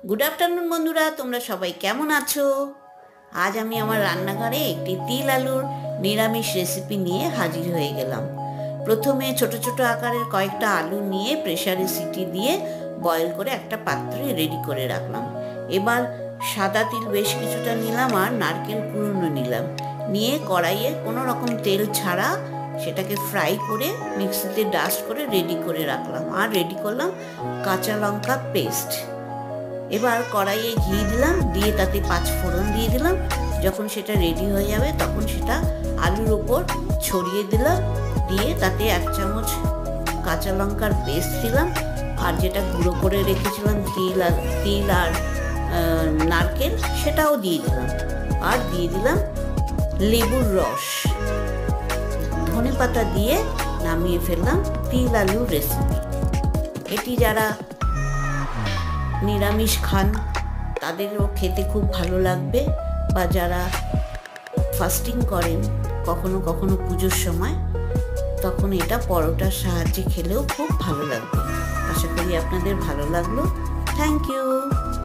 Good afternoon বন্ধুরা, তোমরা সবাই কেমন আছো? আজ আমি আমার রান্নাঘরে একটি তিল আলুর নিরামিষ রেসিপি নিয়ে হাজির হয়ে গেলাম। প্রথমে ছোট ছোট আকারের কয়েকটা আলু নিয়ে প্রেসারে সিটি দিয়ে বয়েল করে একটা পাত্রে রেডি করে রাখলাম। এবার সাদা তিল বেশ কিছুটা নিলাম আর নারকেল কুড়োনো নিলাম, নিয়ে কড়াইয়ে কোনো রকম তেল ছাড়া সেটাকে ফ্রাই করে মিক্সিতে ডাস্ট করে রেডি করে রাখলাম। আর রেডি করলাম কাঁচা লঙ্কা পেস্ট। এবার কড়াইয়ে ঘি দিলাম, দিয়ে তাতে 5 ফোড়ন দিয়ে দিলাম। যখন সেটা রেডি হয়ে যাবে তখন সেটা আলুর ওপর ছড়িয়ে দিলাম, দিয়ে তাতে 1 চামচ কাঁচা লঙ্কার পেস্ট দিলাম, আর যেটা গুঁড়ো করে রেখেছিলাম তিল আর নারকেল সেটাও দিয়ে দিলাম, আর দিয়ে দিলাম লেবুর রস। ধনেপাতা দিয়ে নামিয়ে ফেললাম তিল আলুর রেসিপি। এটি যারা নিরামিষ খান তাদেরও খেতে খুব ভালো লাগবে, বা যারা ফাস্টিং করেন কখনো কখনো পুজোর সময়, তখন এটা পরোটার সাহায্যে খেলেও খুব ভালো লাগবে। আশা করি আপনাদের ভালো লাগলো। Thank you.